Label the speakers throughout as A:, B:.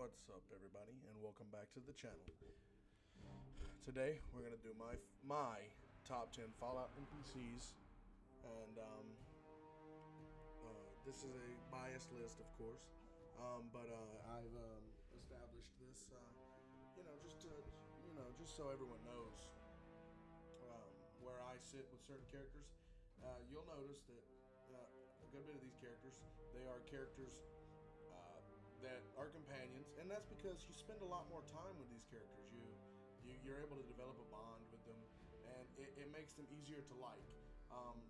A: What's up, everybody, and welcome back to the channel. Today we're gonna do my top 10 Fallout NPCs, and this is a biased list, of course, but I've established this, just so everyone knows where I sit with certain characters. You'll notice that a good bit of these characters, they are characters that are companions, and that's because you spend a lot more time with these characters. You're able to develop a bond with them, and it makes them easier to like.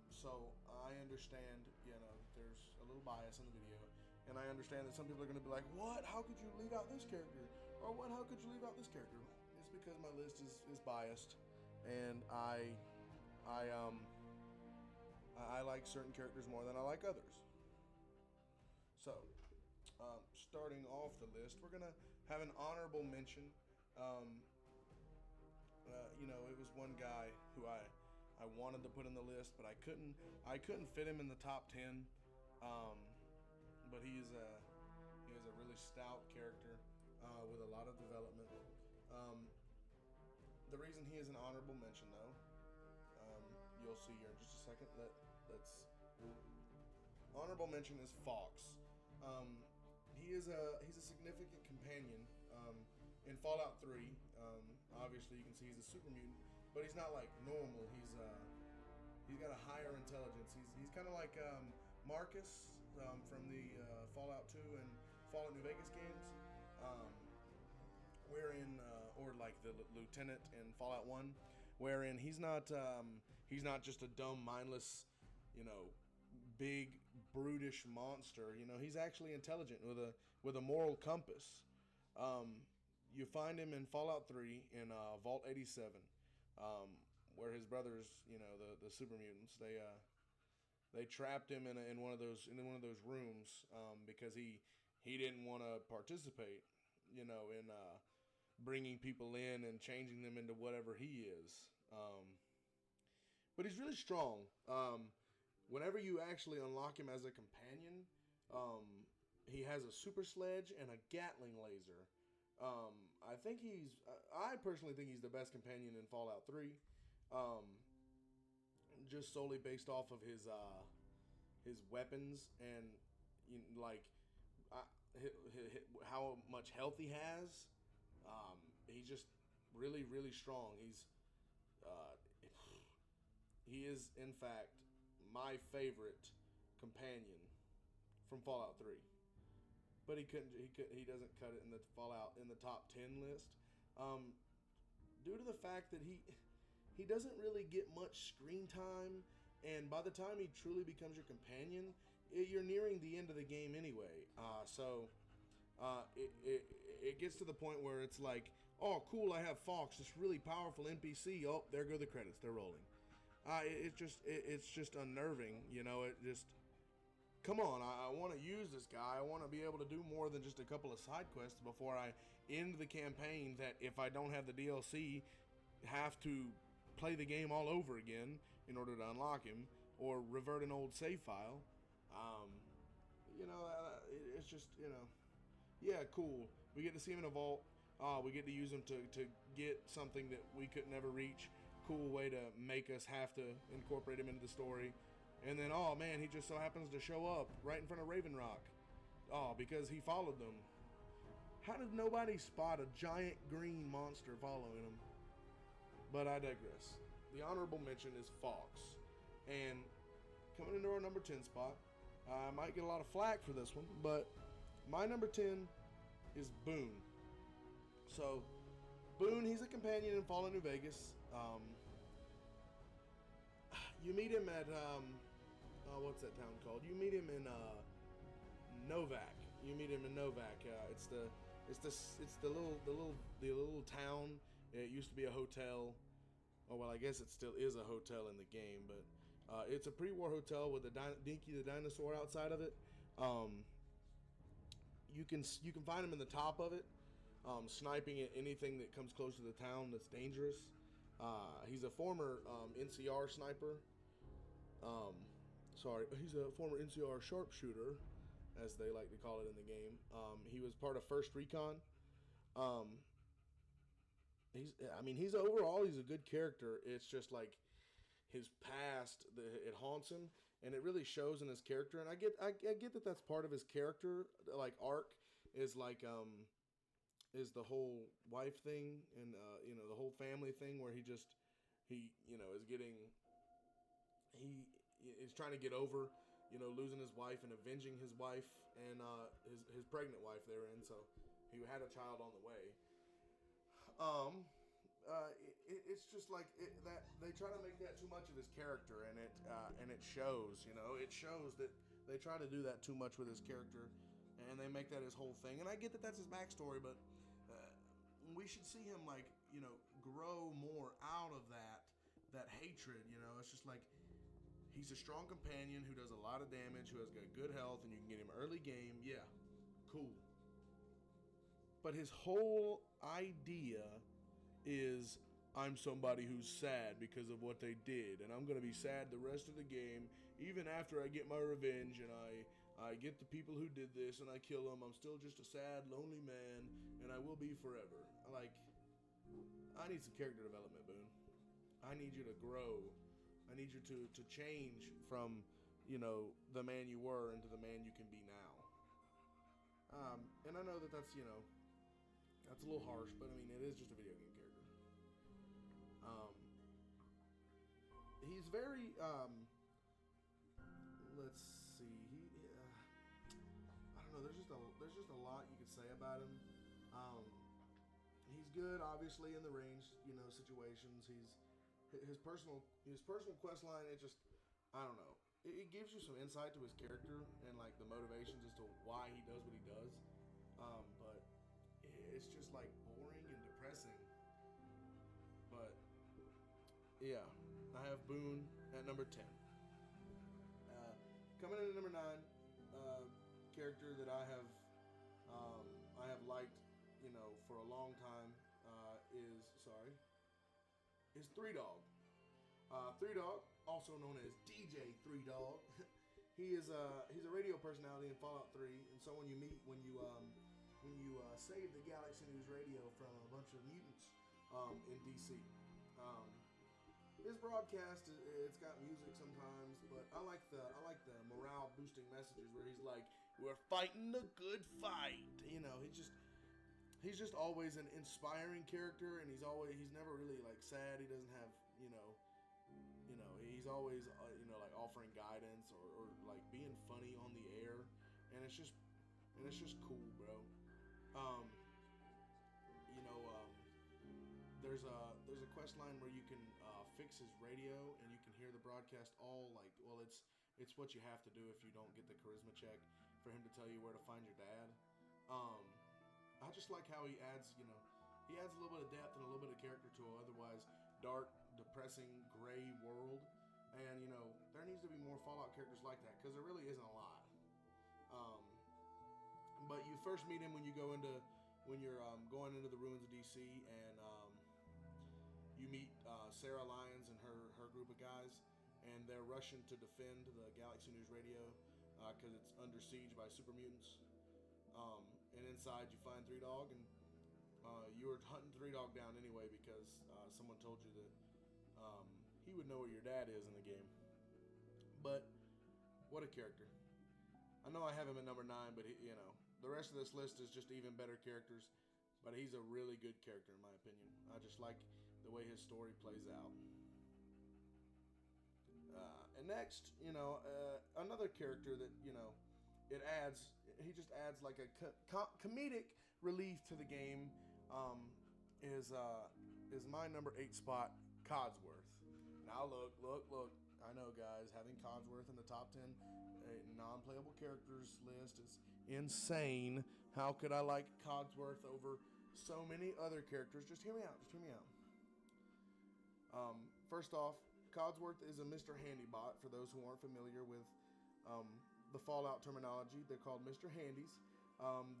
A: So I understand, there's a little bias in the video, and I understand that some people are going to be like, "What? How could you leave out this character?" Or "What? How could you leave out this character?" It's because my list is biased, and I like certain characters more than I like others. So, starting off the list, we're gonna have an honorable mention. It was one guy who I wanted to put in the list, but I couldn't fit him in the top 10. But he is a really stout character with a lot of development. The reason he is an honorable mention, though, you'll see here in just a second. Let's honorable mention is Fox. He's a significant companion in Fallout 3. Obviously, you can see he's a super mutant, but he's not like normal. He's got a higher intelligence. He's kind of like Marcus from the Fallout 2 and Fallout New Vegas games, or like the lieutenant in Fallout 1, wherein he's not just a dumb, mindless, big brutish monster. He's actually intelligent with a moral compass. You find him in Fallout 3 in Vault 87, where his brothers, the super mutants, they trapped him in one of those rooms because he didn't want to participate, in bringing people in and changing them into whatever he is. But he's really strong. Whenever you actually unlock him as a companion, he has a super sledge and a Gatling laser. I personally think he's the best companion in Fallout 3, just solely based off of his weapons and how much health he has. He's just really, really strong. He is, in fact, my favorite companion from Fallout 3, but he doesn't cut it in the top 10 list, due to the fact that he doesn't really get much screen time, and by the time he truly becomes your companion, you're nearing the end of the game anyway. It gets to the point where it's like, oh cool, I have Fox, this really powerful NPC. Oh, there go the credits, they're rolling. It's just unnerving, come on, I want to use this guy. I want to be able to do more than just a couple of side quests before I end the campaign that, if I don't have the DLC, have to play the game all over again in order to unlock him, or revert an old save file. It's just, yeah, cool. We get to see him in a vault. We get to use him to get something that we could never reach. Cool way to make us have to incorporate him into the story. And then, oh man, he just so happens to show up right in front of Raven Rock. Oh, because he followed them. How did nobody spot a giant green monster following him? But I digress. The honorable mention is Fox. And coming into our number 10 spot, I might get a lot of flack for this one, but my number 10 is Boon. So, Boon, he's a companion in Fallout New Vegas. You meet him at what's that town called? You meet him in Novak. It's the little town. It used to be a hotel. Oh well, I guess it still is a hotel in the game, but it's a pre-war hotel with Dinky the dinosaur outside of it. You can find him in the top of it, sniping at anything that comes close to the town that's dangerous. He's a former NCR sniper. He's a former NCR sharpshooter. as they like to call it in the game. He was part of First Recon. Um, he's overall he's a good character. It's just like his past, it haunts him, and it really shows in his character. And I get that that's part of his character, like arc, is like is the whole wife thing and the whole family thing where he is getting he is trying to get over losing his wife and avenging his wife and his pregnant wife therein. So he had a child on the way. It's just like that they try to make that too much of his character, and it shows. It shows that they try to do that too much with his character, and they make that his whole thing. And I get that that's his backstory, but we should see him grow more out of that hatred. It's just like he's a strong companion who does a lot of damage, who has got good health, and you can get him early game. Yeah, cool. But his whole idea is, I'm somebody who's sad because of what they did, and I'm going to be sad the rest of the game, even after I get my revenge and I get the people who did this and I kill them. I'm still just a sad, lonely man, and I will be forever. I need some character development, Boon. I need you to grow. I need you to change from, the man you were into the man you can be now. And I know that that's a little harsh, but I mean, it is just a video game character. He's very, let's see, I don't know, there's just a lot you could say about him. He's good, obviously, in the range, situations. His personal quest line, I don't know. It gives you some insight to his character and, like, the motivations as to why he does what he does. But it's just, like, boring and depressing. But, yeah, I have Boon at number 10. Coming in at number 9, character that I have liked, for a long time, is Three Dog. Three Dog, also known as DJ Three Dog. He's a radio personality in Fallout 3, and someone you meet when you save the Galaxy News Radio from a bunch of mutants in DC. His broadcast, it's got music sometimes, but I like the morale boosting messages where he's like, "We're fighting the good fight." He's just always an inspiring character, and he's never really like sad. He doesn't have he's always like offering guidance or like being funny on the air, and it's just cool, bro. There's a quest line where you can fix his radio, and you can hear the broadcast all like, well, it's what you have to do if you don't get the charisma check for him to tell you where to find your dad. I just like how he adds a little bit of depth and a little bit of character to an otherwise dark, depressing, gray world. And there needs to be more Fallout characters like that, because there really isn't a lot. But you first meet him when you're going into the ruins of DC, and you meet Sarah Lyons and her group of guys, and they're rushing to defend the Galaxy News Radio because it's under siege by super mutants. And inside you find Three Dog, and you were hunting Three Dog down anyway because someone told you that he would know where your dad is in the game. But what a character! I know I have him at number 9, but the rest of this list is just even better characters. But he's a really good character in my opinion. I just like the way his story plays out. And next, another character that he just adds like a comedic relief to the game. Is my number 8 spot, Codsworth. Now look. I know, guys, having Codsworth in the top 10 non-playable characters list is insane. How could I like Codsworth over so many other characters? Just hear me out. First off, Codsworth is a Mr. Handybot. For those who aren't familiar with the Fallout terminology, they're called Mr. Handies.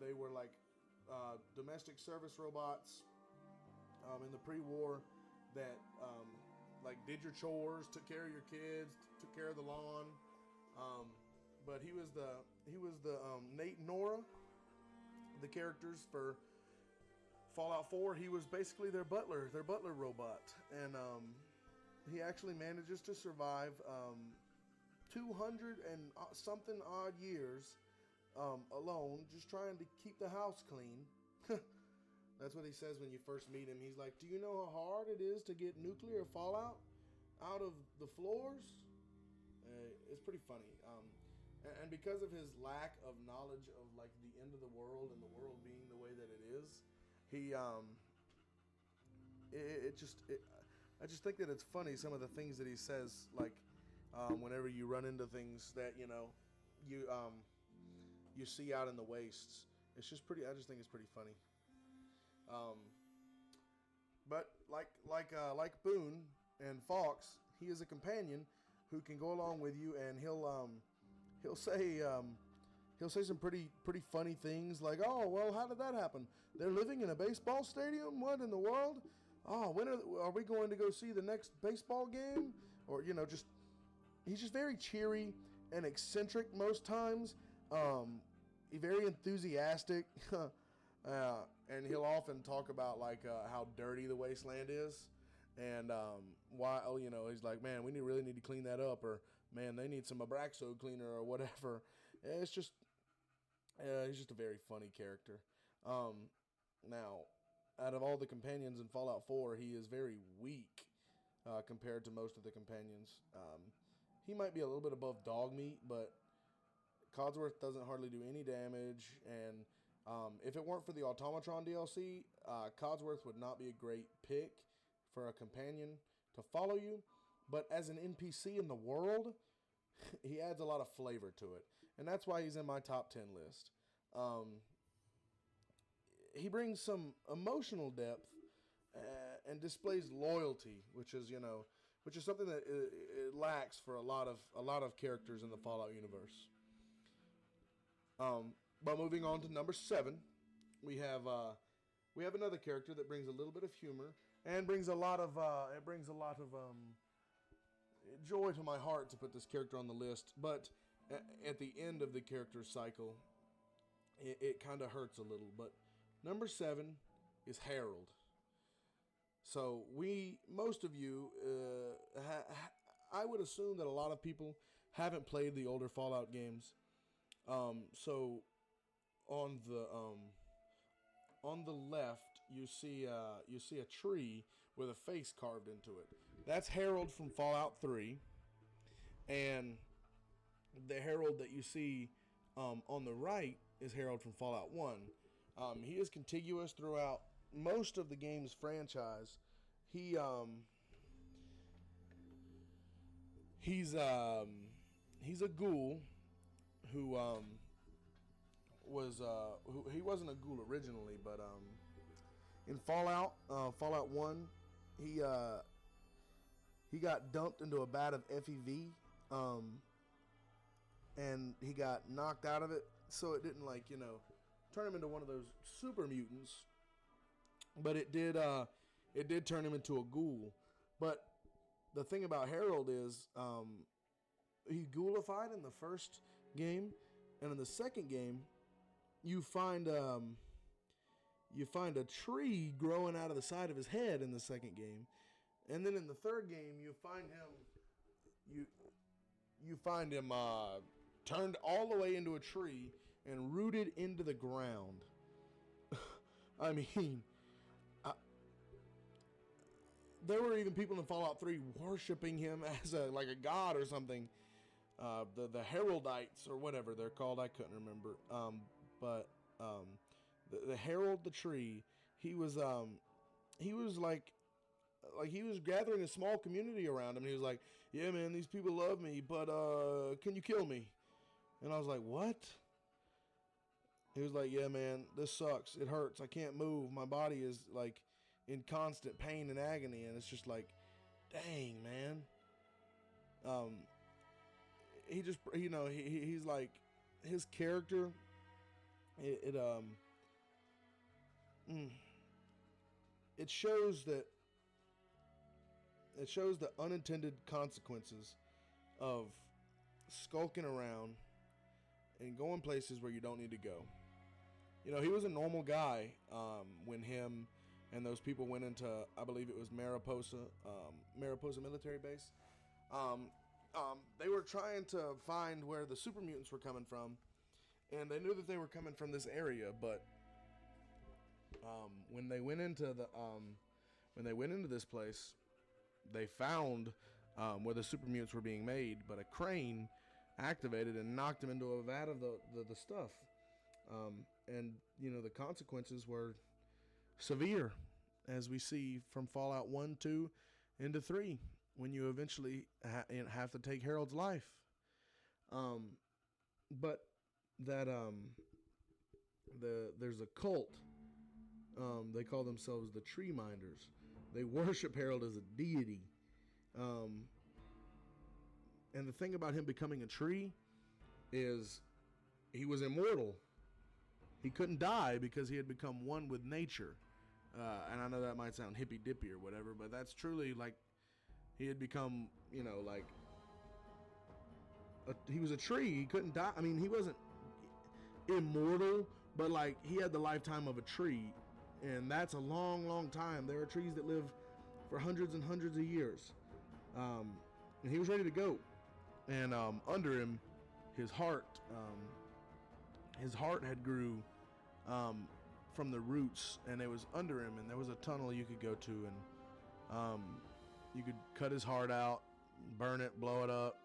A: They were like domestic service robots in the pre-war that like did your chores, took care of your kids, took care of the lawn. But he was Nate and Nora, the characters for Fallout 4. He was basically their butler robot, and he actually manages to survive 200 and something odd years alone, just trying to keep the house clean. That's what he says when you first meet him. He's like, "Do you know how hard it is to get nuclear fallout out of the floors?" It's pretty funny. And because of his lack of knowledge of like the end of the world and the world being the way that it is, I just think that it's funny, some of the things that he says, like whenever you run into things that you see out in the wastes. It's just pretty. I just think it's pretty funny. But like Boon and Fox, he is a companion who can go along with you, and he'll say some pretty funny things like, "Oh, well, how did that happen? They're living in a baseball stadium? What in the world? Oh, when are we going to go see the next baseball game?" Or he's just very cheery and eccentric most times. He's very enthusiastic, and he'll often talk about like how dirty the wasteland is, and why. Oh, he's like, "Man, we really need to clean that up," or "Man, they need some Abraxo cleaner," or whatever. It's just, he's just a very funny character. Now, out of all the companions in Fallout 4, he is very weak compared to most of the companions. He might be a little bit above dog meat, but Codsworth doesn't hardly do any damage, and if it weren't for the Automatron DLC, Codsworth would not be a great pick for a companion to follow you. But as an NPC in the world, he adds a lot of flavor to it, and that's why he's in my top 10 list. He brings some emotional depth and displays loyalty, which is something that it lacks for a lot of characters in the Fallout universe. But moving on to number 7, we have another character that brings a little bit of humor and brings a lot of joy to my heart to put this character on the list. But at the end of the character's cycle, it kind of hurts a little. But number 7 is Herold. So most of you, I would assume that a lot of people haven't played the older Fallout games. So on the left, you see a tree with a face carved into it. That's Herold from Fallout 3, and the Herold that you see on the right is Herold from Fallout 1. He is contiguous throughout most of the game's franchise. He's a ghoul who he wasn't a ghoul originally, but in Fallout 1, he got dumped into a vat of FEV, and he got knocked out of it, so it didn't turn him into one of those super mutants, but it did turn him into a ghoul. But the thing about Herold is he ghoulified in the first game, and in the second game you find a tree growing out of the side of his head in the second game, and then in the third game you find him turned all the way into a tree and rooted into the ground. I mean, there were even people in Fallout 3 worshiping him as a god or something. The Heroldites or whatever they're called, I couldn't remember. But the Herold the tree, he was like he was gathering a small community around him. And he was like, "Yeah, man, these people love me, but can you kill me?" And I was like, "What?" He was like, "Yeah, man, this sucks. It hurts. I can't move. My body is like in constant pain and agony." And it's just like, dang, man. He just, he's like, his character, it shows the unintended consequences of skulking around and going places where you don't need to go. You know, he was a normal guy when him and those people went into, I believe it was Mariposa military base. They were trying to find where the super mutants were coming from, and they knew that they were coming from this area. But when they went into this place, they found where the super mutants were being made, but a crane activated and knocked them into a vat of the stuff. And, you know, the consequences were severe, as we see from Fallout 1, 2, into 3, when you eventually have to take Herold's life. But that, there's a cult. They call themselves the Tree Minders. They worship Herold as a deity. And the thing about him becoming a tree is he was immortal. He couldn't die because he had become one with nature. And I know that might sound hippy-dippy or whatever, but that's truly like he had become, you know, like he was a tree. He couldn't die. I mean, he wasn't immortal, but like he had the lifetime of a tree, and that's a long, long time. There are trees that live for hundreds and hundreds of years. And he was ready to go. And under him, his heart had grew from the roots, and it was under him, and there was a tunnel you could go to, and you could cut his heart out, burn it, blow it up.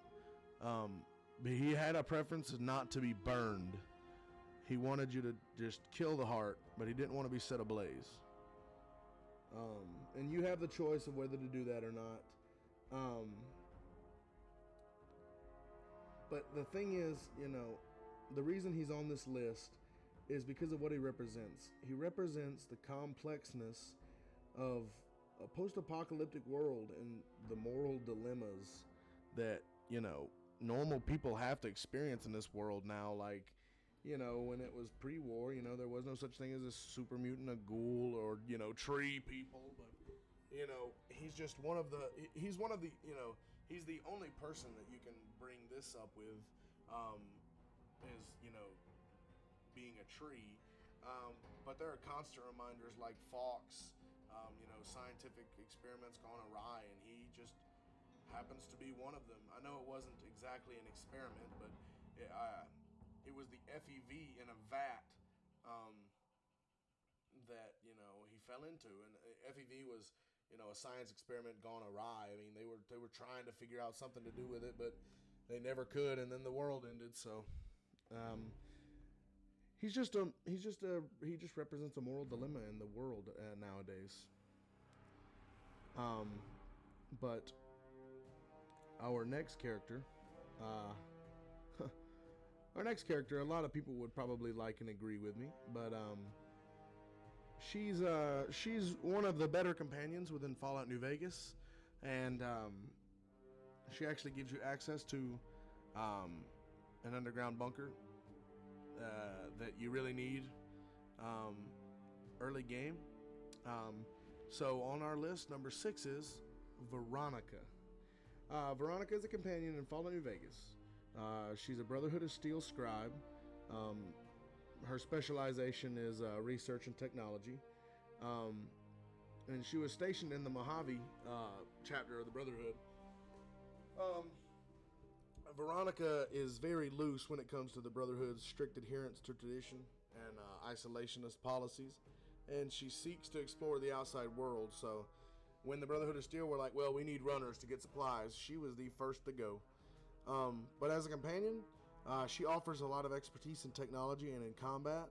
A: But he had a preference not to be burned. He wanted you to just kill the heart, but he didn't want to be set ablaze. And you have the choice of whether to do that or not. But the thing is, you know, the reason he's on this list is because of what he represents. He represents the complexness of a post-apocalyptic world and the moral dilemmas that, you know, normal people have to experience in this world now. Like, you know, when it was pre-war, you know, there was no such thing as a super mutant, a ghoul, or, you know, tree people. But, you know, he's one of the, you know, he's the only person that you can bring this up with, is, you know, being a tree. But there are constant reminders like Fox, you know, scientific experiments gone awry, and he just happens to be one of them. I know it wasn't exactly an experiment, but it was the FEV in a vat that, you know, he fell into. And FEV was, you know, a science experiment gone awry. I mean, they were trying to figure out something to do with it, but they never could, and then the world ended. So he just represents a moral dilemma in the world nowadays. But our next character, a lot of people would probably like and agree with me, but she's one of the better companions within Fallout New Vegas, and she actually gives you access to an underground bunker that you really need early game. So on our list, number 6 is Veronica. Veronica is a companion in Fallout New Vegas. She's a Brotherhood of Steel scribe. Her specialization is research and technology. And she was stationed in the Mojave chapter of the Brotherhood. Veronica is very loose when it comes to the Brotherhood's strict adherence to tradition and isolationist policies, and she seeks to explore the outside world. So when the Brotherhood of Steel were like, well, we need runners to get supplies, she was the first to go. But as a companion, she offers a lot of expertise in technology and in combat,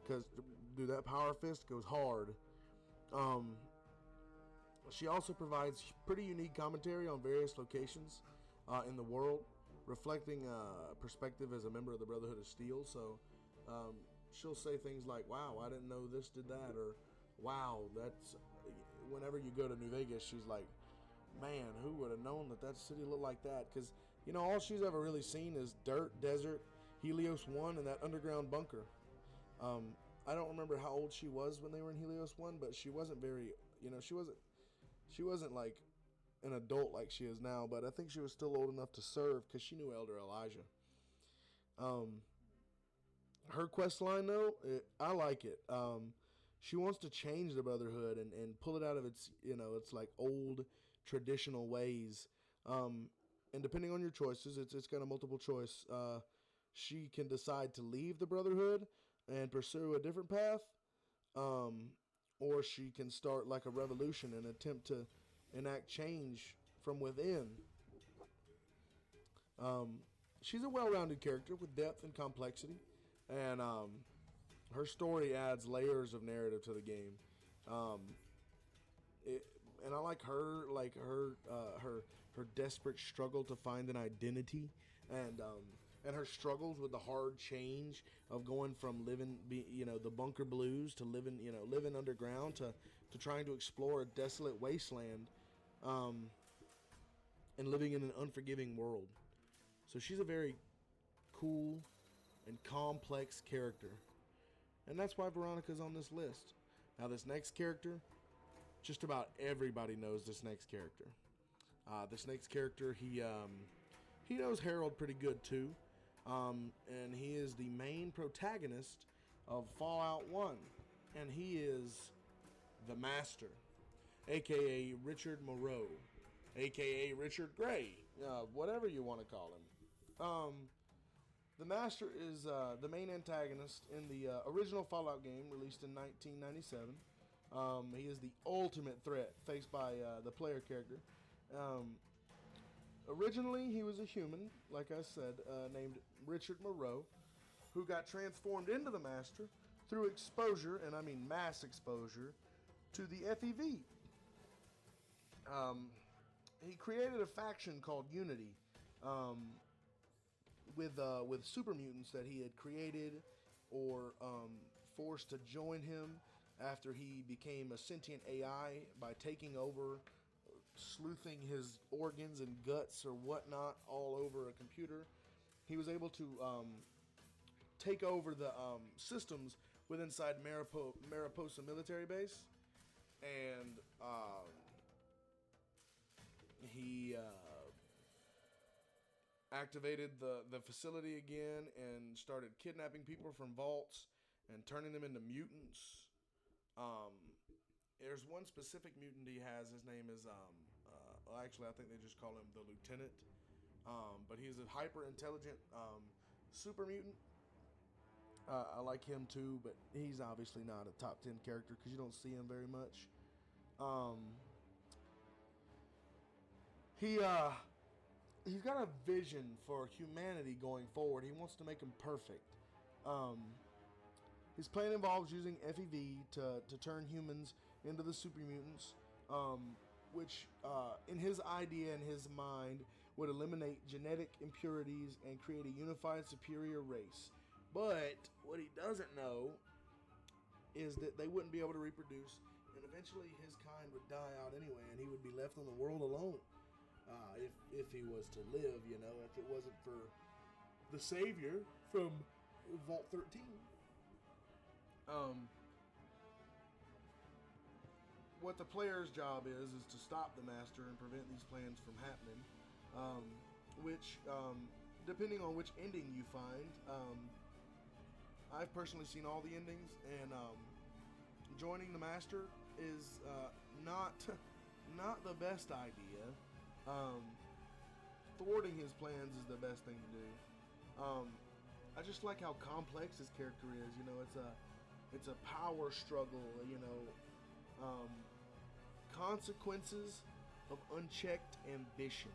A: because dude, that power fist goes hard. She also provides pretty unique commentary on various locations in the world, reflecting perspective as a member of the Brotherhood of Steel. So she'll say things like, wow, I didn't know this did that, or wow, that's... Whenever you go to New Vegas, she's like, man, who would have known that city looked like that? Because, you know, all she's ever really seen is dirt, desert, Helios 1, and that underground bunker. I don't remember how old she was when they were in Helios 1, but she wasn't very, you know, she wasn't like an adult like she is now, but I think she was still old enough to serve because she knew Elder Elijah. Her quest line, though, I like it. She wants to change the Brotherhood and pull it out of its, it's like old traditional ways. And depending on your choices, it's got a multiple choice. She can decide to leave the Brotherhood and pursue a different path, or she can start like a revolution and attempt to enact change from within. She's a well-rounded character with depth and complexity, and her story adds layers of narrative to the game. And I like her desperate struggle to find an identity, and her struggles with the hard change of going from the bunker blues to living underground to trying to explore a desolate wasteland, and living in an unforgiving world. So she's a very cool and complex character, and that's why Veronica's on this list. Now, this next character, just about everybody knows this next character. This next character, he knows Herold pretty good too, and he is the main protagonist of Fallout 1, and he is the Master, aka Richard Moreau, aka Richard Gray, whatever you want to call him. The Master is the main antagonist in the original Fallout game released in 1997. He is the ultimate threat faced by the player character. Originally, he was a human, like I said, named Richard Moreau, who got transformed into the Master through exposure, and I mean mass exposure, to the FEV. He created a faction called Unity, with super mutants that he had created or forced to join him after he became a sentient AI by taking over, sleuthing his organs and guts or whatnot all over a computer. He was able to take over the systems within inside Mariposa military base, and he activated the facility again and started kidnapping people from vaults and turning them into mutants. There's one specific mutant he has. His name is actually I think they just call him the Lieutenant. But he's a hyper intelligent super mutant. I like him too, but he's obviously not a top 10 character because you don't see him very much. He's got a vision for humanity going forward. He wants to make them perfect. His plan involves using FEV to turn humans into the super mutants, which in his idea and his mind would eliminate genetic impurities and create a unified superior race. But what he doesn't know is that they wouldn't be able to reproduce, and eventually his kind would die out anyway, and he would be left on the world alone. If he was to live, if it wasn't for the savior from Vault 13. What the player's job is to stop the Master and prevent these plans from happening, which, depending on which ending you find, I've personally seen all the endings, and joining the Master is not the best idea. Thwarting his plans is the best thing to do. I just like how complex his character is. It's a power struggle. Consequences of unchecked ambition.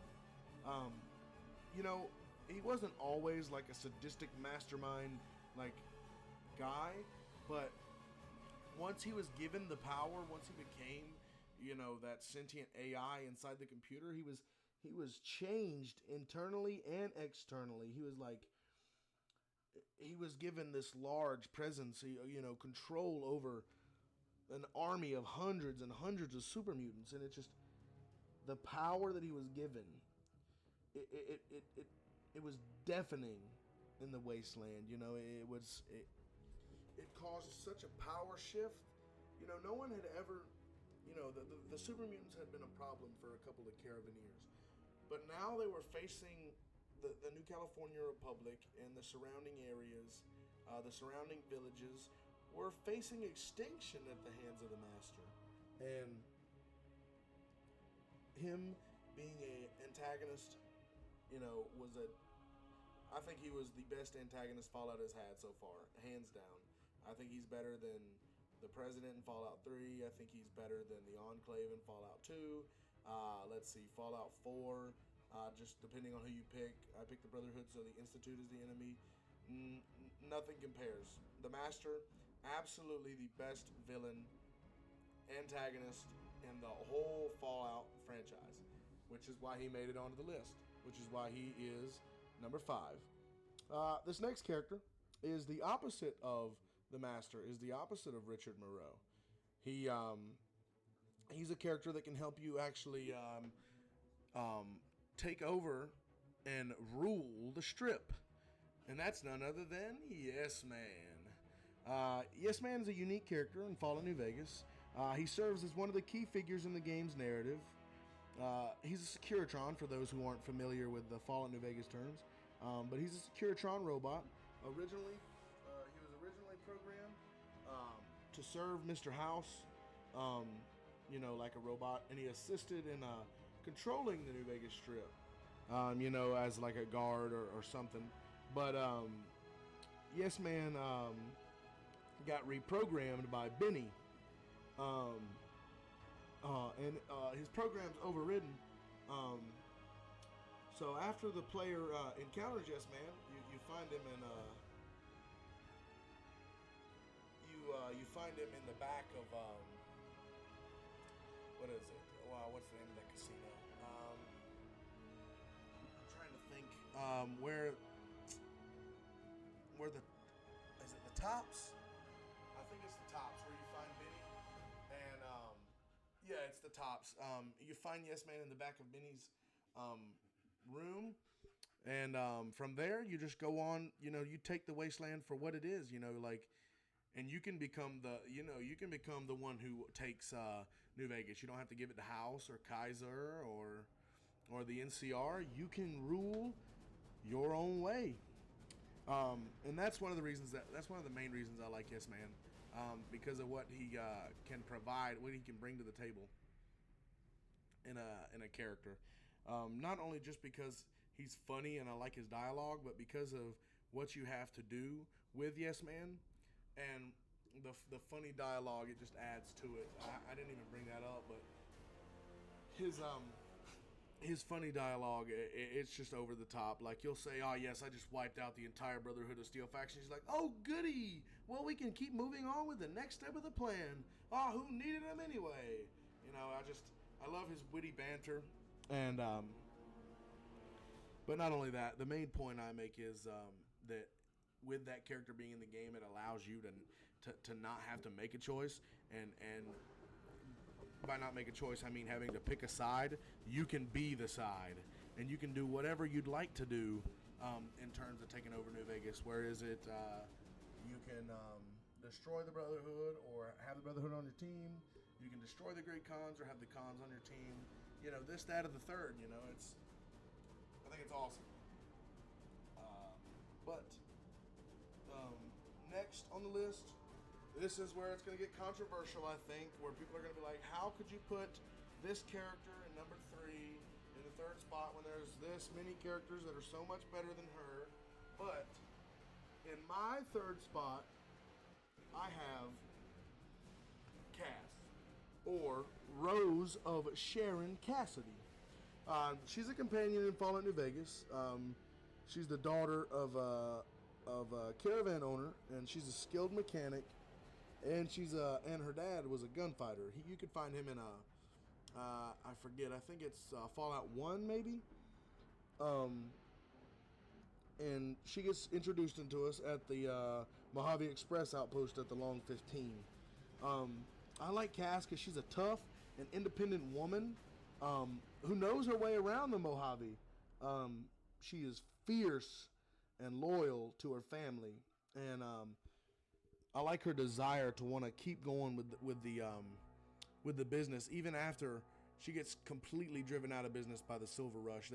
A: He wasn't always like a sadistic mastermind guy, but once he was given the power, once he became that sentient AI inside the computer, he was changed internally and externally. He was given this large presence, control over an army of hundreds and hundreds of super mutants, and it's just the power that he was given. It was deafening in the wasteland. It caused such a power shift. No one had ever. The super mutants had been a problem for a couple of Carabineers, but now they were facing the New California Republic and the surrounding areas, The surrounding villages were facing extinction at the hands of the Master. And him being an antagonist, I think he was the best antagonist Fallout has had so far, hands down. I think he's better than the President in Fallout 3. I think he's better than the Enclave in Fallout 2. Let's see, Fallout 4. Just depending on who you pick. I picked the Brotherhood, so the Institute is the enemy. Nothing compares. The Master, absolutely the best villain, antagonist in the whole Fallout franchise, which is why he made it onto the list, which is why he is number 5. This next character is the opposite of the Master, is the opposite of Richard Moreau. He's a character that can help you actually take over and rule the Strip. And that's none other than Yes Man. Yes Man is a unique character in Fallout New Vegas. He serves as one of the key figures in the game's narrative. He's a Securitron, for those who aren't familiar with the Fallout New Vegas terms. But he's a Securitron robot. He was originally programmed to serve Mr. House, like a robot. And he assisted in controlling the New Vegas Strip, as like a guard or something. But Yes Man got reprogrammed by Benny. And his program's overridden. So after the player encounters Yes Man, you find him in you find him in the back of what is it? Wow, what's the name of that casino? I'm trying to think where the is it the Tops? I think it's the Tops where you find Benny, and yeah, it's the Tops. You find Yes Man in the back of Benny's room, and from there you just go on. You take the wasteland for what it is. And you can become the one who takes New Vegas. You don't have to give it to House or Kaiser or the NCR. You can rule your own way. And that's one of the main reasons I like Yes Man, because of what he can provide, what he can bring to the table in a character. Not only just because he's funny and I like his dialogue, but because of what you have to do with Yes Man, and the funny dialogue, it just adds to it. I didn't even bring that up, but his funny dialogue, it's just over the top. Like, you'll say, "Oh yes, I just wiped out the entire Brotherhood of Steel faction." He's like, "Oh goody, well we can keep moving on with the next step of the plan. Oh, who needed him anyway?" I love his witty banter, and but not only that, the main point I make is that with that character being in the game, it allows you to not have to make a choice, and by not make a choice, I mean having to pick a side. You can be the side, and you can do whatever you'd like to do in terms of taking over New Vegas. Where is it? You can destroy the Brotherhood or have the Brotherhood on your team. You can destroy the Great Khans or have the Khans on your team. This, that, or the third. I think it's awesome. But next on the list, this is where it's going to get controversial, I think, where people are going to be like, how could you put this character in number 3 in the 3rd spot when there's this many characters that are so much better than her? But in my 3rd spot, I have Cass, or Rose of Sharon Cassidy. She's a companion in Fallout New Vegas. She's the daughter of a caravan owner, and she's a skilled mechanic. And and her dad was a gunfighter. You could find him in I forget. I think it's Fallout 1, maybe. And she gets introduced into us at the Mojave Express outpost at the Long 15. I like Cass because she's a tough and independent woman who knows her way around the Mojave. She is fierce and loyal to her family, and I like her desire to want to keep going with the business even after she gets completely driven out of business by the Silver Rush.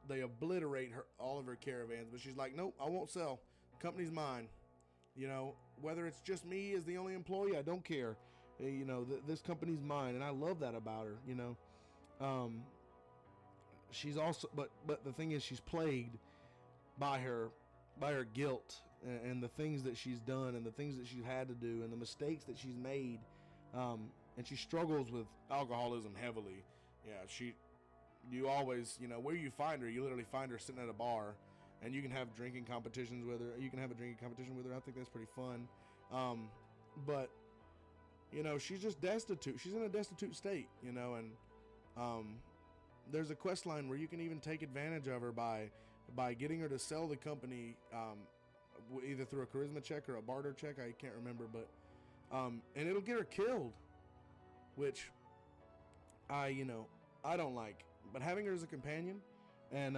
A: They obliterate all of her caravans, but she's like, "Nope, I won't sell company's mine. You know, whether it's just me as the only employee, I don't care. You know, this company's mine, and I love that about her. You know, she's also, but the thing is, she's plagued by her guilt and the things that she's done and the things that she's had to do and the mistakes that she's made, and she struggles with alcoholism heavily. Yeah, you always, you know, where you find her, you literally find her sitting at a bar, and you can have drinking competitions with her. You can have a drinking competition with her. I think that's pretty fun. But you know, she's just destitute. She's in a destitute state, you know, and there's a quest line where you can even take advantage of her by getting her to sell the company, either through a charisma check or a barter check. I can't remember, but and it'll get her killed, which I don't like. But having her as a companion and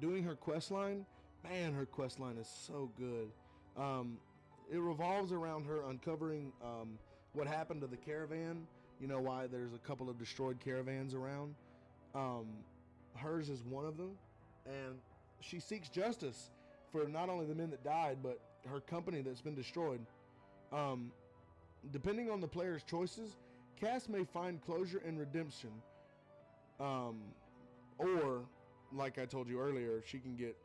A: doing her quest line, man, her quest line is so good. It revolves around her uncovering what happened to the caravan. You know, why there's a couple of destroyed caravans around. Hers is one of them, and she seeks justice for not only the men that died, but her company that's been destroyed. Depending on the player's choices, cast may find closure and redemption, or, like I told you earlier, she can get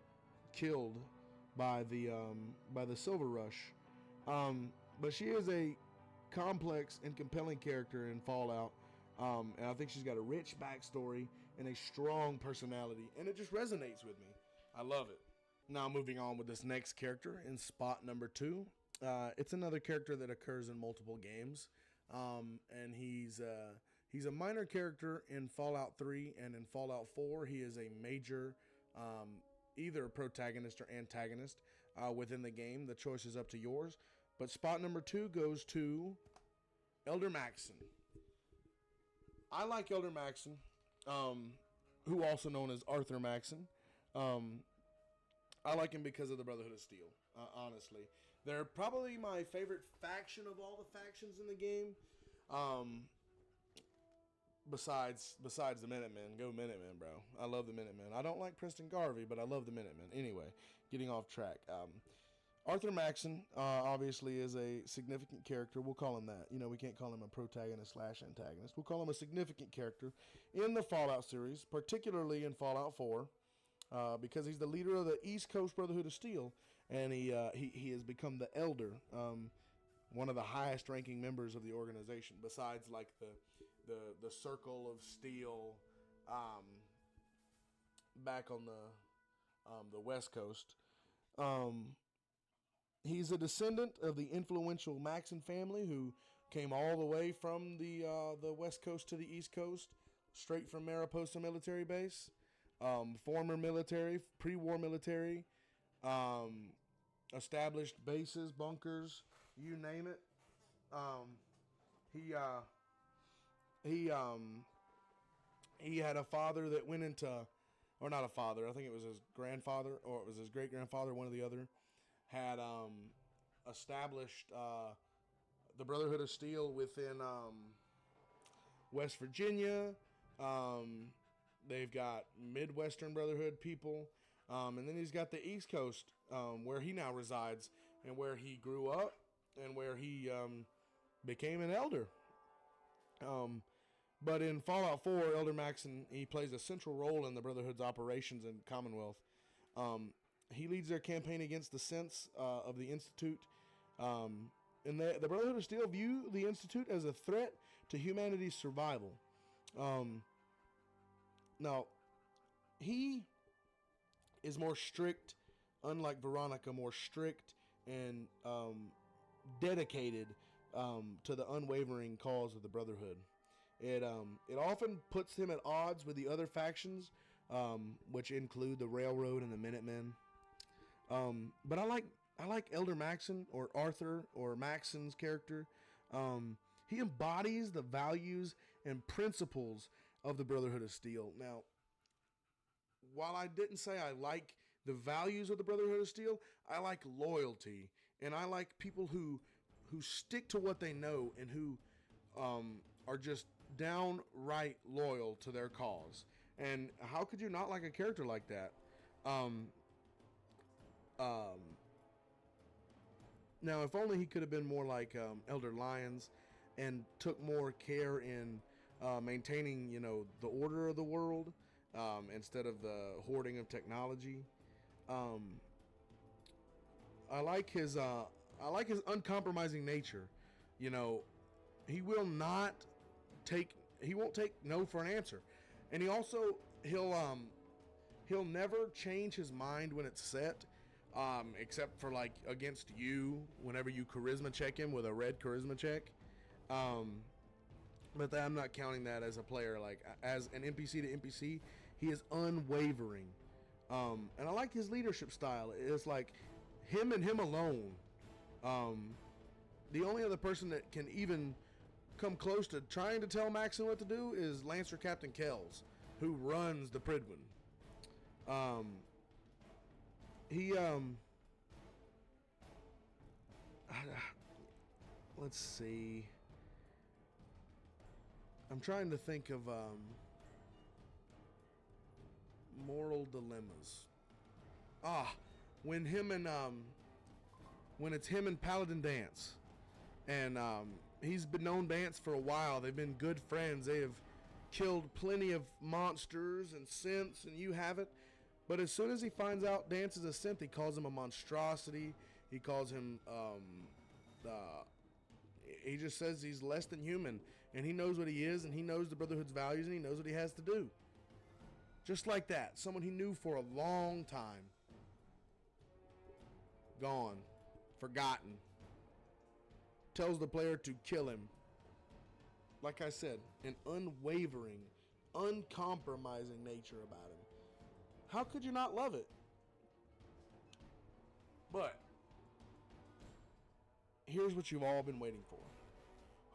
A: killed by the Silver Rush. But she is a complex and compelling character in Fallout, and I think she's got a rich backstory and a strong personality, and it just resonates with me. I love it. Now moving on with this next character in spot number 2. It's another character that occurs in multiple games, and he's a minor character in Fallout 3 and in Fallout 4. He is a major either protagonist or antagonist within the game. The choice is up to yours. But spot number 2 goes to Elder Maxson. I like Elder Maxson, who also known as Arthur Maxson. I like him because of the Brotherhood of Steel, honestly. They're probably my favorite faction of all the factions in the game. Besides the Minutemen. Go Minutemen, bro. I love the Minutemen. I don't like Preston Garvey, but I love the Minutemen. Anyway, getting off track. Arthur Maxson, obviously, is a significant character. We'll call him that. You know, we can't call him a protagonist / antagonist. We'll call him a significant character in the Fallout series, particularly in Fallout 4, because he's the leader of the East Coast Brotherhood of Steel, and he has become the Elder, one of the highest-ranking members of the organization, besides, like, the Circle of Steel back on the West Coast. He's a descendant of the influential Maxson family who came all the way from the West Coast to the East Coast, straight from Mariposa Military Base. Former military, pre-war military, established bases, bunkers, you name it. He had a father that went into, or not a father, I think it was his grandfather, or it was his great-grandfather, one or the other, had established the Brotherhood of Steel within West Virginia. They've got Midwestern Brotherhood people, and then he's got the East Coast, where he now resides, and where he grew up, and where he became an elder. But in Fallout 4, Elder Maxson, he plays a central role in the Brotherhood's operations in Commonwealth. He leads their campaign against the Synths of the Institute. And the Brotherhood of Steel view the Institute as a threat to humanity's survival. Now, he is more strict, unlike Veronica, more strict and dedicated to the unwavering cause of the Brotherhood. It often puts him at odds with the other factions, which include the Railroad and the Minutemen. But I like Elder Maxson, or Arthur, or Maxson's character. He embodies the values and principles of the Brotherhood of Steel. Now, while I didn't say I like the values of the Brotherhood of Steel, I like loyalty, and I like people who stick to what they know and who are just downright loyal to their cause. And how could you not like a character like that? Now, if only he could have been more like Elder Lyons and took more care in maintaining, the order of the world instead of the hoarding of technology. I like his uncompromising nature. You know, he will not he won't take no for an answer, and he'll never change his mind when it's set. Except for like against you, whenever you charisma check him with a red charisma check. But I'm not counting that as a player. Like as an NPC to NPC, he is unwavering. And I like his leadership style. It's like him and him alone. The only other person that can even come close to trying to tell Maxwell what to do is Lancer Captain Kells, who runs the Pridwin. Let's see. I'm trying to think of moral dilemmas. When it's him and Paladin Dance, and he's been known Dance for a while. They've been good friends. They have killed plenty of monsters and synths, and you haven't. But as soon as he finds out Dance is a synth, he calls him a monstrosity. He calls him, he just says he's less than human. And he knows what he is, and he knows the Brotherhood's values, and he knows what he has to do. Just like that. Someone he knew for a long time. Gone. Forgotten. Tells the player to kill him. Like I said, an unwavering, uncompromising nature about him. How could you not love it? But here's what you've all been waiting for.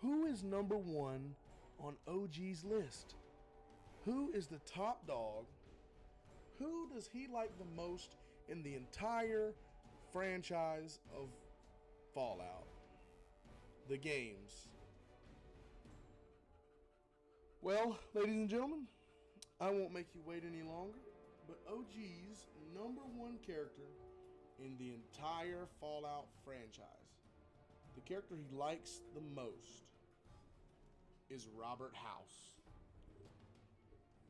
A: Who is number one on OG's list? Who is the top dog? Who does he like the most in the entire franchise of Fallout? The games. Well, ladies and gentlemen, I won't make you wait any longer. But OG's number one character in the entire Fallout franchise, the character he likes the most, is Robert House.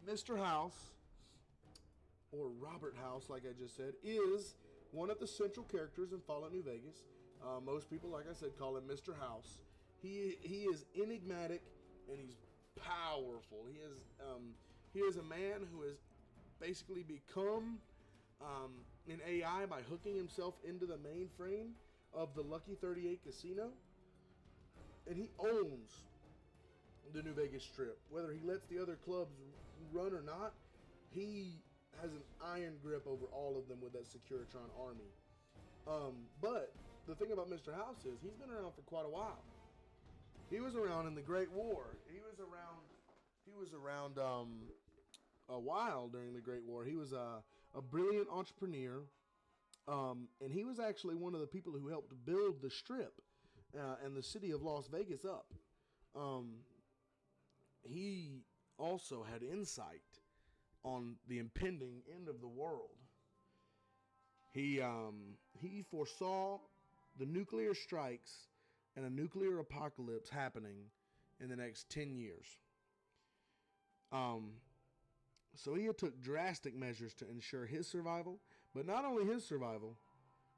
A: Mr. House, or Robert House, like I just said, is one of the central characters in Fallout New Vegas. Most people, like I said, call him Mr. House. He is enigmatic and he's powerful. He is a man who is basically become an AI by hooking himself into the mainframe of the Lucky 38 casino, and he owns the New Vegas Strip. Whether he lets the other clubs run or not, he has an iron grip over all of them with that Securitron army. But the thing about Mr. House is he's been around for quite a while. He was around in the Great War. He was around a while during the Great War. He was a brilliant entrepreneur, and he was actually one of the people who helped build the Strip and the city of Las Vegas up. He also had insight on the impending end of the world. He foresaw the nuclear strikes and a nuclear apocalypse happening in the next 10 years. So he took drastic measures to ensure his survival, but not only his survival,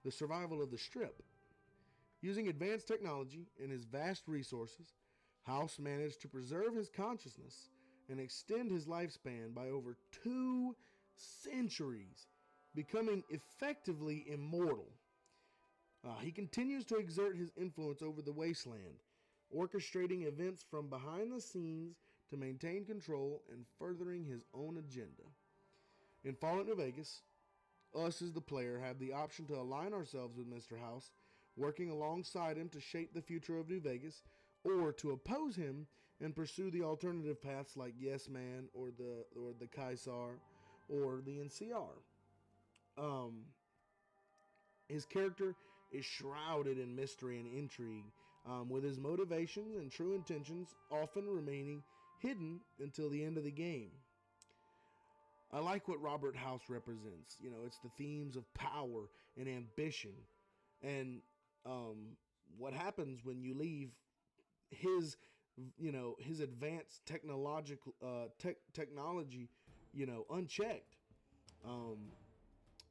A: the survival of the Strip. Using advanced technology and his vast resources, House managed to preserve his consciousness and extend his lifespan by over 2 centuries, becoming effectively immortal. He continues to exert his influence over the wasteland, orchestrating events from behind the scenes to maintain control and furthering his own agenda. In Fallout New Vegas, us as the player have the option to align ourselves with Mr. House, working alongside him to shape the future of New Vegas, or to oppose him and pursue the alternative paths like Yes Man or the Kaisar or the NCR. His character is shrouded in mystery and intrigue, with his motivations and true intentions often remaining hidden until the end of the game. I like what Robert House represents. It's the themes of power and ambition. And
B: what happens when you leave his, his advanced technology, unchecked.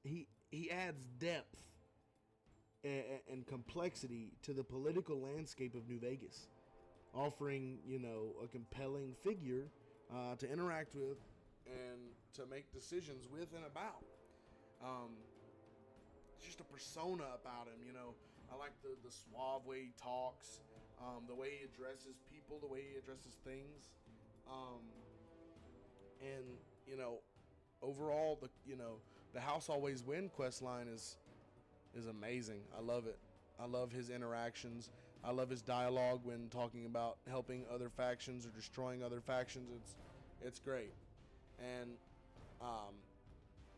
B: He adds depth and complexity to the political landscape of New Vegas, offering, a compelling figure to interact with and to make decisions with and about. It's just a persona about him, I like the suave way he talks, the way he addresses people, the way he addresses things, and overall, the House Always Win quest line is amazing. I love it. I love his interactions. I love his dialogue when talking about helping other factions or destroying other factions. It's great, and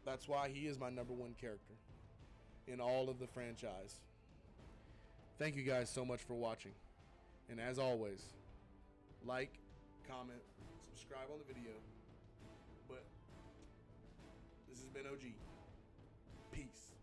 B: that's why he is my number one character in all of the franchise. Thank you guys so much for watching, and as always, like, comment, subscribe on the video. But this has been OG. Peace.